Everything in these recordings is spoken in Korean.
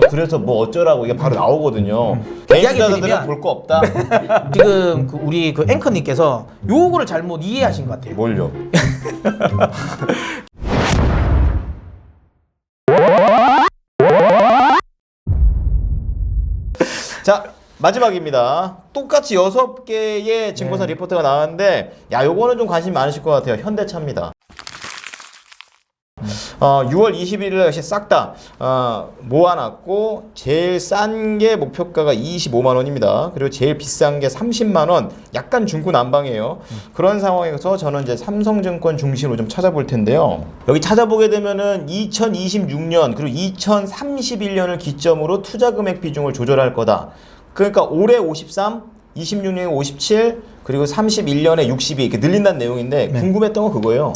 그래서 뭐 어쩌라고 이게 바로 나오거든요. 개인 이야기 투자자들은 드리면 볼 거 없다. 지금 우리 그 앵커님께서 요거를 잘못 이해하신 것 같아요. 뭘요? 자, 마지막입니다. 똑같이 6개의 증권사 리포트가 나왔는데 야, 요거는 좀 관심 많으실 것 같아요. 현대차입니다. 6월 21일 역시 싹 다 모아놨고 제일 싼 게 목표가가 25만 원입니다. 그리고 제일 비싼 게 30만 원, 약간 중구난방이에요. 그런 상황에서 저는 이제 삼성증권 중심으로 좀 찾아볼 텐데요. 여기 찾아보게 되면은 2026년 그리고 2031년을 기점으로 투자 금액 비중을 조절할 거다. 그러니까 올해 53, 26년에 57, 그리고 31년에 62 이렇게 늘린다는 내용인데 궁금했던 건 그거예요.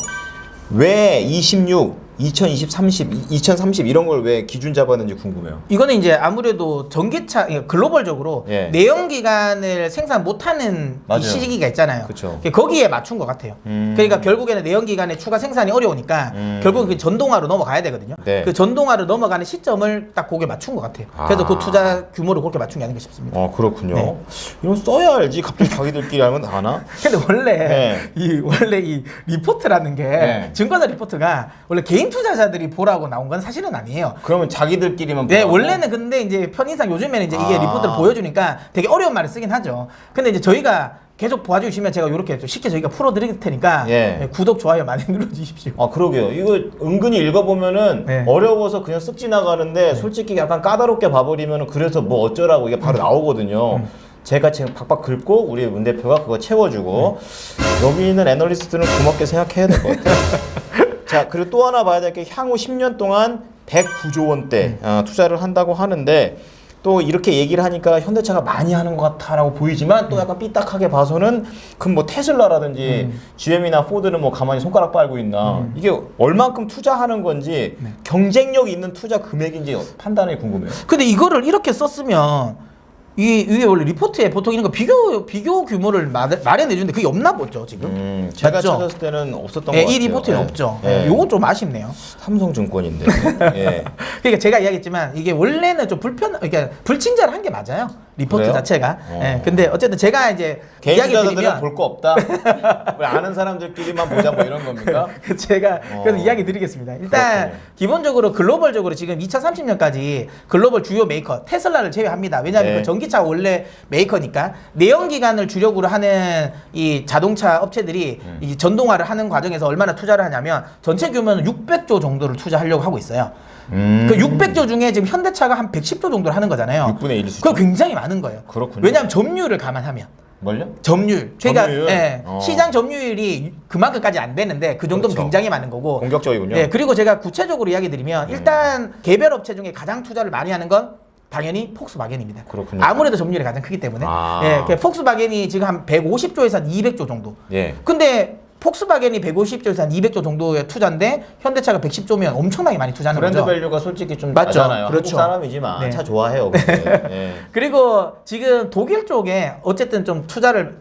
왜 26, 2020, 30, 2030 이런 걸 왜 기준 잡았는지 궁금해요. 이거는 이제 아무래도 전기차 글로벌적으로 예. 내연기관을 생산 못하는 이 시기가 있잖아요. 그쵸. 거기에 맞춘 것 같아요. 그러니까 결국에는 내연기관의 추가 생산이 어려우니까 결국은 그 전동화로 넘어가야 되거든요. 네. 그 전동화로 넘어가는 시점을 딱 거기에 맞춘 것 같아요. 그래서 그 투자 규모를 그렇게 맞춘 게 아닌가 싶습니다. 그렇군요. 네. 이런 거 써야 알지. 갑자기 자기들끼리 알면 아나? 근데 원래 네. 이 리포트라는 게 네. 증권사 리포트가 원래 개인 투자자들이 보라고 나온 건 사실은 아니에요. 그러면 자기들끼리만 네, 보라고? 원래는 근데 이제 편의상 요즘에는 이제 이게 리포트를 보여주니까 되게 어려운 말을 쓰긴 하죠. 근데 이제 저희가 계속 봐주시면 제가 이렇게 쉽게 저희가 풀어드릴 테니까 구독, 좋아요 많이 눌러주십시오. 그러게요. 이거 은근히 읽어보면은 어려워서 그냥 쓱 지나가는데 솔직히 약간 까다롭게 봐버리면은 그래서 뭐 어쩌라고 이게 바로 나오거든요. 제가 지금 박박 긁고 우리 문 대표가 그거 채워주고 여기 있는 애널리스트는 고맙게 생각해야 될 것 같아요. 자, 그리고 또 하나 봐야 될 게 향후 10년 동안 109조 원대 투자를 한다고 하는데 또 이렇게 얘기를 하니까 현대차가 많이 하는 것 같다라고 보이지만 또 약간 삐딱하게 봐서는 그럼 뭐 테슬라라든지 GM이나 포드는 뭐 가만히 손가락 빨고 있나 이게 얼만큼 투자하는 건지 경쟁력 있는 투자 금액인지 판단이 궁금해요. 근데 이거를 이렇게 썼으면 이게 원래 리포트에 보통 이런 거 비교 규모를 마련해 주는데 그게 없나 보죠 지금. 제가 맞죠? 찾았을 때는 없었던 것 같아요. 이 리포트에 없죠. 요건 좀 아쉽네요. 삼성증권인데. 예. 그러니까 제가 이야기했지만 이게 원래는 좀 그러니까 불친절한 게 맞아요. 리포트 그래요? 자체가. 근데 어쨌든 제가 이제 개인 이야기 투자자들은 드리면 볼 거 없다. 왜 아는 사람들끼리만 보자 뭐 이런 겁니까? 제가 그래서 이야기 드리겠습니다. 일단 그렇군요. 기본적으로 글로벌적으로 지금 2030년까지 글로벌 주요 메이커 테슬라를 제외합니다. 왜냐하면 그 전기차 원래 메이커니까 내연기관을 주력으로 하는 이 자동차 업체들이 이 전동화를 하는 과정에서 얼마나 투자를 하냐면 전체 규모는 600조 정도를 투자하려고 하고 있어요. 그 600조 중에 지금 현대차가 한 110조 정도를 하는 거잖아요. 6분의 1 수준. 그거 굉장히 많은 거예요. 그렇군요. 왜냐하면 점유율을 감안하면. 뭘요? 점유율. 그러니까 점유율? 시장 점유율이 그만큼까지 안 되는데 그 정도면 그렇죠. 굉장히 많은 거고. 공격적이군요. 네, 그리고 제가 구체적으로 이야기 드리면 일단 개별 업체 중에 가장 투자를 많이 하는 건 당연히 폭스바겐입니다. 그렇군요. 아무래도 점유율이 가장 크기 때문에. 그 폭스바겐이 지금 한 150조에서 한 200조 정도. 예. 근데 폭스바겐이 150조에서 한 200조 정도의 투자인데 현대차가 110조면 엄청나게 많이 투자하는 브랜드 거죠. 밸류가 솔직히 좀 맞죠. 낮잖아요. 그렇죠. 한국 사람이지만 네. 차 좋아해요. 근데. 예. 그리고 지금 독일 쪽에 어쨌든 좀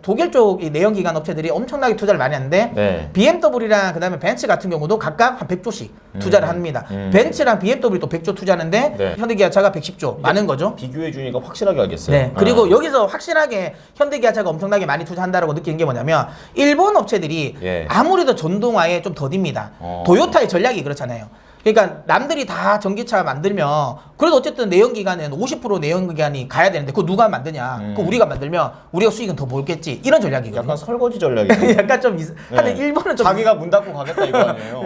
독일 쪽 이 내연기관 업체들이 엄청나게 투자를 많이 하는데 BMW랑 그다음에 벤츠 같은 경우도 각각 한 100조씩 투자를 합니다. 벤츠랑 BMW 또 100조 투자하는데 현대기아차가 110조 많은 거죠. 비교해 주니까 확실하게 알겠어요. 네. 그리고 여기서 확실하게 현대기아차가 엄청나게 많이 투자한다라고 느끼는 게 뭐냐면 일본 업체들이 아무래도 전동화에 좀 더딥니다. 도요타의 전략이 그렇잖아요. 그러니까 남들이 다 전기차 만들면 그래도 어쨌든 내연기관은 50% 내연기관이 가야 되는데 그거 누가 만드냐? 그거 우리가 만들면 우리가 수익은 더 벌겠지. 이런 전략이거든요. 약간 설거지 전략이에요. 약간 좀 하여튼 일본은 좀 자기가 문 닫고 가겠다 이거 아니에요.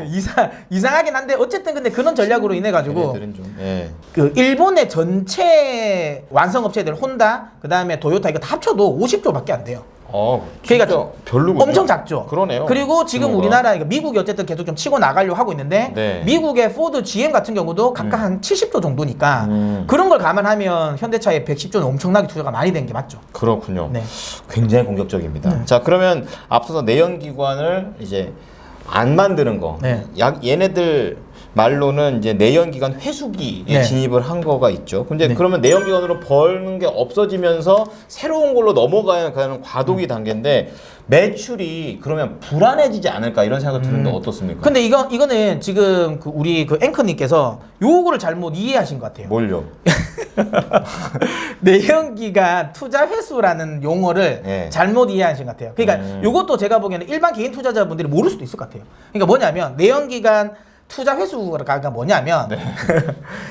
이상하긴 한데 어쨌든 근데 그런 전략으로 인해 가지고 얘네들은 좀, 그 일본의 전체 완성 업체들 혼다 그다음에 도요타 이거 다 합쳐도 50조밖에 안 돼요. 그러니까 별로군요. 엄청 작죠. 그러네요. 그리고 지금 규모가. 우리나라 미국이 어쨌든 계속 좀 치고 나가려고 하고 있는데 미국의 포드, GM 같은 경우도 각각 한 70조 정도니까 그런 걸 감안하면 현대차의 110조는 엄청나게 투자가 많이 된 게 맞죠. 그렇군요. 네. 굉장히 공격적입니다. 자, 그러면 앞서서 내연기관을 이제 안 만드는 거. 얘네들 말로는 이제 내연기관 회수기에 네. 진입을 한 거가 있죠. 근데 네. 그러면 내연기관으로 버는 게 없어지면서 새로운 걸로 넘어가는 과도기 단계인데 매출이 그러면 불안해지지 않을까 이런 생각이 드는데 어떻습니까? 근데 이거는 지금 우리 앵커님께서 요거를 잘못 이해하신 것 같아요. 뭘요? 내연기관 투자 회수라는 용어를 네. 잘못 이해하신 것 같아요. 그러니까 요것도 제가 보기에는 일반 개인 투자자분들이 모를 수도 있을 것 같아요. 그러니까 뭐냐면 내연기관 투자 회수가 뭐냐면 네.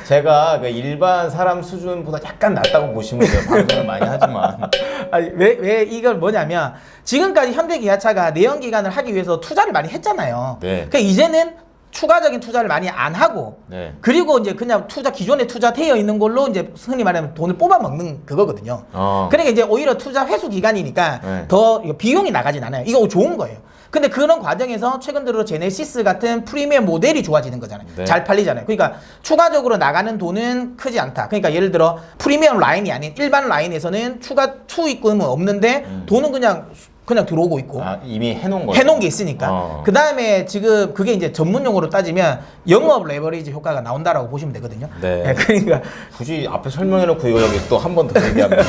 제가 그 일반 사람 수준보다 약간 낮다고 보시면 돼요. 방송을 많이 하지만. 아니, 왜 이걸 뭐냐면 지금까지 현대기아차가 내연기관을 하기 위해서 투자를 많이 했잖아요. 네. 그러니까 이제는 추가적인 투자를 많이 안 하고 네. 그리고 이제 그냥 기존에 투자되어 있는 걸로 이제 흔히 말하면 돈을 뽑아 먹는 그거거든요. 그러니까 이제 오히려 투자 회수 기간이니까 네. 더 비용이 나가진 않아요. 이거 좋은 거예요. 근데 그런 과정에서 최근 들어 제네시스 같은 프리미엄 모델이 좋아지는 거잖아요. 네. 잘 팔리잖아요. 그러니까 추가적으로 나가는 돈은 크지 않다. 그러니까 예를 들어 프리미엄 라인이 아닌 일반 라인에서는 추가 투입금은 없는데 돈은 그냥 들어오고 있고 이미 해놓은 거죠. 해놓은 게 있으니까. 그 다음에 지금 그게 이제 전문 용어로 따지면 영업 레버리지 효과가 나온다라고 보시면 되거든요. 네. 그러니까 굳이 앞에 설명해놓고 이거 여기 또 한 번 더 얘기합니다.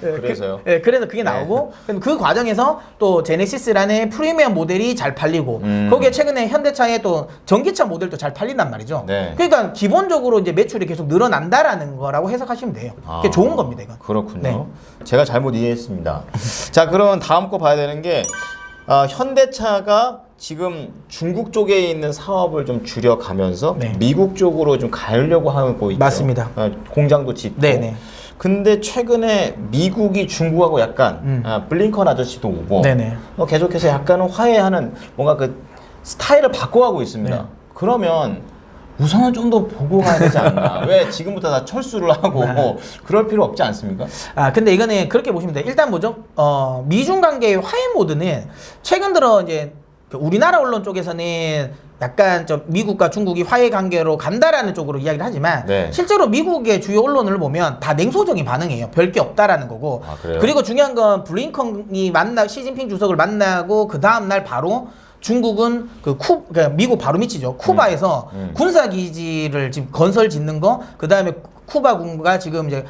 그래서요. 그래서 그게 나오고 그 과정에서 또 제네시스라는 프리미엄 모델이 잘 팔리고 거기에 최근에 현대차의 또 전기차 모델도 잘 팔린단 말이죠. 네. 그러니까 기본적으로 이제 매출이 계속 늘어난다라는 거라고 해석하시면 돼요. 그게 좋은 겁니다, 이건. 그렇군요. 네. 제가 잘못 이해했습니다. 자, 그러면 다음 거 봐야 되는 게 현대차가 지금 중국 쪽에 있는 사업을 좀 줄여가면서 네. 미국 쪽으로 좀 가려고 하고 있죠. 맞습니다. 공장도 짓고. 네네. 근데 최근에 미국이 중국하고 약간 블링컨 아저씨도 오고 네네. 계속해서 약간은 화해하는 뭔가 그 스타일을 바꿔가고 있습니다. 네. 그러면 우선은 좀 더 보고 가야 되지 않나. 왜 지금부터 다 철수를 하고 그럴 필요 없지 않습니까? 근데 이거는 그렇게 보시면 돼요. 일단 뭐죠? 미중 관계의 화해 모드는 최근 들어 이제 우리나라 언론 쪽에서는 약간 좀 미국과 중국이 화해 관계로 간다라는 쪽으로 이야기를 하지만 네. 실제로 미국의 주요 언론을 보면 다 냉소적인 반응이에요. 별 게 없다라는 거고. 그래요? 그리고 중요한 건 블링컨이 시진핑 주석을 만나고 그 다음 날 바로 중국은 그러니까 미국 바로 밑이죠. 쿠바에서 군사기지를 지금 건설 짓는 거, 그 다음에 쿠바군과 지금 이제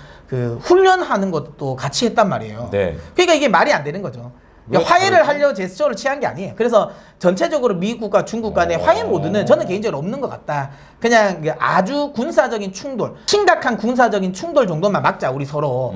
훈련하는 것도 같이 했단 말이에요. 네. 그러니까 이게 말이 안 되는 거죠. 그러니까 화해를 하려 제스처를 취한 게 아니에요. 그래서 전체적으로 미국과 중국 간의 화해 모드는 저는 개인적으로 없는 것 같다. 그냥 아주 군사적인 충돌, 심각한 군사적인 충돌 정도만 막자 우리 서로.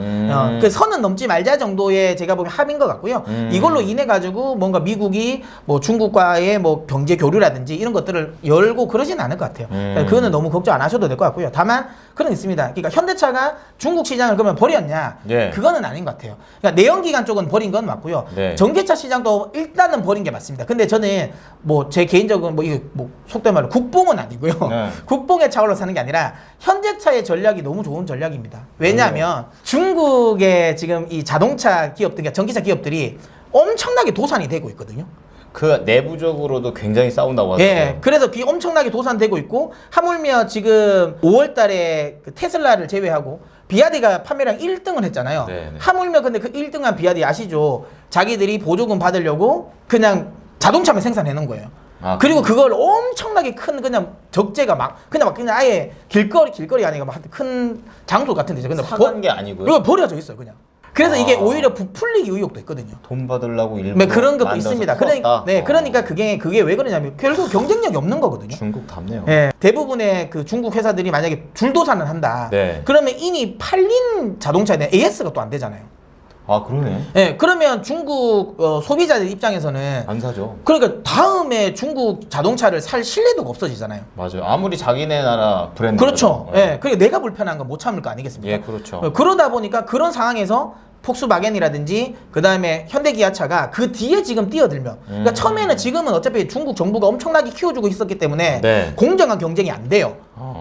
그 선은 넘지 말자 정도의 제가 보기엔 합인 것 같고요. 이걸로 인해 가지고 뭔가 미국이 뭐 중국과의 뭐 경제 교류라든지 이런 것들을 열고 그러진 않을 것 같아요. 그거는 너무 걱정 안 하셔도 될 것 같고요. 다만 그런 게 있습니다. 그러니까 현대차가 중국 시장을 그러면 버렸냐? 네. 그거는 아닌 것 같아요. 그러니까 내연기관 쪽은 버린 건 맞고요. 네. 전기차 시장도 일단은 버린 게 맞습니다. 근데 저는 뭐 제 개인적인 이게 속된 말로 국뽕은 아니고요. 네. 국뽕에 차올라 사는 게 아니라 현대차의 전략이 너무 좋은 전략입니다. 왜냐하면 중국의 지금 이 자동차 기업들, 그러니까 전기차 기업들이 엄청나게 도산이 되고 있거든요. 그 내부적으로도 굉장히 싸운다고 하더라고요. 예, 그래서 그게 엄청나게 도산되고 있고 하물며 지금 5월 달에 그 테슬라를 제외하고 비아디가 판매량 1등을 했잖아요. 네네. 하물며 근데 그 1등한 비아디 아시죠? 자기들이 보조금 받으려고 그냥 자동차만 생산해놓은 거예요. 그리고 그걸 엄청나게 큰 그냥 적재가 그냥 아예 길거리 아니고 막 큰 장소 같은 데서 근데 사간 게 아니고요. 이거 버려져 있어요, 그냥. 그래서 이게 오히려 부풀리기 의혹도 있거든요. 돈 받으려고 일부러 네, 그런 것도 만들어서 있습니다. 풀었다. 그러니까 그게 왜 그러냐면 결국 경쟁력이 없는 거거든요. 중국 답네요. 예, 대부분의 그 중국 회사들이 만약에 줄도산을 한다. 네. 그러면 이미 팔린 자동차에 대한 AS가 또 안 되잖아요. 그러네. 예, 그러면 중국 소비자들 입장에서는 안 사죠. 그러니까 다음에 중국 자동차를 살 신뢰도가 없어지잖아요. 맞아요. 아무리 자기네 나라 브랜드. 그렇죠. 예, 그러니까 내가 불편한 건 못 참을 거 아니겠습니까? 예, 그렇죠. 그러다 보니까 그런 상황에서 폭스바겐이라든지 그 다음에 현대기아차가 그 뒤에 지금 뛰어들면 그러니까 처음에는 지금은 어차피 중국 정부가 엄청나게 키워주고 있었기 때문에 네. 공정한 경쟁이 안 돼요.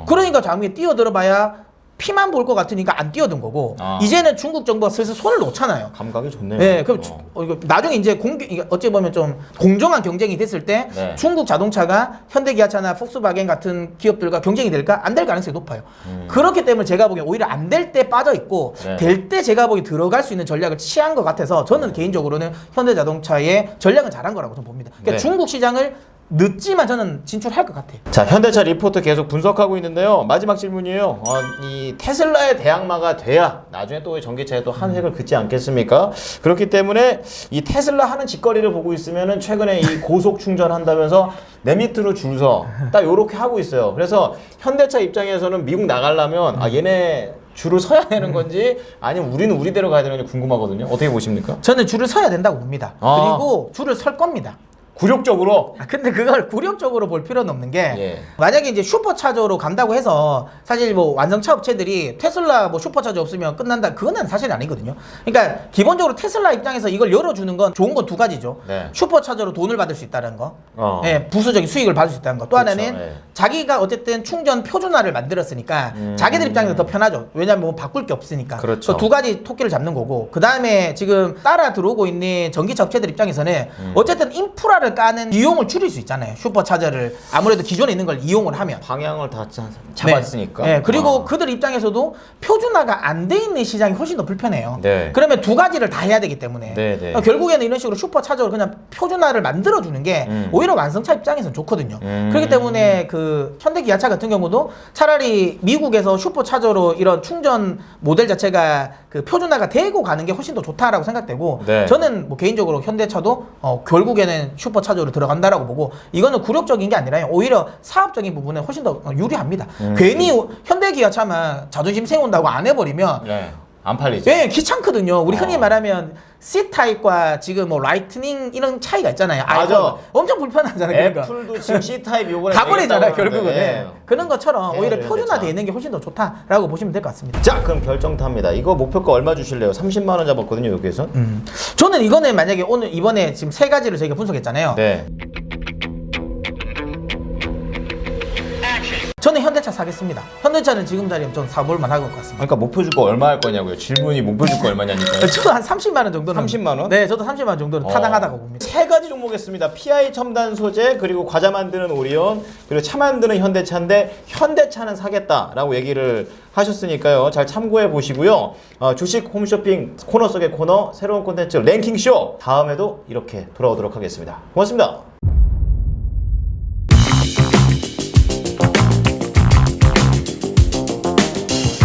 그러니까 장위에 뛰어들어봐야 피만 볼 것 같으니까 안 뛰어든 거고 이제는 중국 정부가 슬슬 손을 놓잖아요. 감각이 좋네요. 네, 그럼 이거 나중에 이제 이게 어찌 보면 좀 공정한 경쟁이 됐을 때 네. 중국 자동차가 현대기아차나 폭스바겐 같은 기업들과 경쟁이 될까? 안 될 가능성이 높아요. 그렇기 때문에 제가 보기엔 오히려 안 될 때 빠져 있고 네. 될 때 제가 보기 들어갈 수 있는 전략을 취한 것 같아서 저는 개인적으로는 현대자동차의 전략은 잘한 거라고 좀 봅니다. 그러니까 네. 중국 시장을 늦지만 저는 진출할 것 같아요. 자, 현대차 리포트 계속 분석하고 있는데요. 마지막 질문이에요. 이 테슬라의 대항마가 돼야 나중에 또 전기차에 또 한 획을 긋지 않겠습니까? 그렇기 때문에 이 테슬라 하는 짓거리를 보고 있으면은 최근에 이 고속 충전한다면서 내 밑으로 줄 서 딱 요렇게 하고 있어요. 그래서 현대차 입장에서는 미국 나가려면 얘네 줄을 서야 되는 건지 아니면 우리는 우리대로 가야 되는 건지 궁금하거든요. 어떻게 보십니까? 저는 줄을 서야 된다고 봅니다. 그리고 줄을 설 겁니다. 굴욕적으로. 근데 그걸 굴욕적으로 볼 필요는 없는 게 예. 만약에 이제 슈퍼차저로 간다고 해서 사실 뭐 완성차 업체들이 테슬라 뭐 슈퍼차저 없으면 끝난다, 그건 사실이 아니거든요. 그러니까 기본적으로 테슬라 입장에서 이걸 열어주는 건 좋은 건 두 가지죠. 네. 슈퍼차저로 돈을 받을 수 있다는 거, 예, 부수적인 수익을 받을 수 있다는 거. 또 그렇죠. 하나는 예. 자기가 어쨌든 충전 표준화를 만들었으니까 자기들 입장에서 더 편하죠. 왜냐면 뭐 바꿀 게 없으니까. 그렇죠. 두 가지 토끼를 잡는 거고, 그 다음에 지금 따라 들어오고 있는 전기차 업체들 입장에서는 어쨌든 인프라를 까는 비용을 줄일 수 있잖아요. 슈퍼차저를 아무래도 기존에 있는 걸 이용을 하면. 방향을 다 잡았으니까. 네. 그리고 그들 입장에서도 표준화가 안 돼 있는 시장이 훨씬 더 불편해요. 네. 그러면 두 가지를 다 해야 되기 때문에 네. 결국에는 이런 식으로 슈퍼차저로 그냥 표준화를 만들어주는 게 오히려 완성차 입장에서는 좋거든요. 그렇기 때문에 그 현대기아차 같은 경우도 차라리 미국에서 슈퍼차저로 이런 충전 모델 자체가 그 표준화가 되고 가는 게 훨씬 더 좋다라고 생각되고, 네. 저는 뭐 개인적으로 현대차도 결국에는 슈퍼차저로 들어간다라고 보고, 이거는 굴욕적인 게 아니라 오히려 사업적인 부분에 훨씬 더 유리합니다. 괜히 현대기아차만 자존심 세운다고 안 해버리면 네. 안 팔리죠. 네, 귀찮거든요. 우리 흔히 말하면 C타입과 지금 뭐 라이트닝 이런 차이가 있잖아요. 맞아. 아이폰. 엄청 불편하잖아요. 그러니까. 애플도 지금 C타입 요번에 가버리잖아요, 되겠다고 결국은. 하는데. 네. 그런 것처럼 네, 오히려 네, 표준화되어 네. 있는 게 훨씬 더 좋다라고 보시면 될 것 같습니다. 자, 그럼 결정타입니다. 이거 목표가 얼마 주실래요? 30만 원 잡았거든요, 여기에서. 저는 이거는 만약에 오늘 이번에 지금 세 가지를 저희가 분석했잖아요. 네. 저는 현대차 사겠습니다. 현대차는 지금 자리면 전 사볼만 할 것 같습니다. 그러니까 목표 줄 거 얼마 할 거냐고요. 질문이 목표 줄 거 얼마냐니까요. 저도 한 30만 원 정도는 30만 원? 네, 저도 30만 원 정도는 타당하다고 봅니다. 세 가지 종목했습니다. PI 첨단 소재, 그리고 과자 만드는 오리온, 그리고 차 만드는 현대차인데 현대차는 사겠다라고 얘기를 하셨으니까요. 잘 참고해 보시고요. 주식 홈쇼핑 코너 속의 코너, 새로운 콘텐츠 랭킹쇼 다음에도 이렇게 돌아오도록 하겠습니다. 고맙습니다.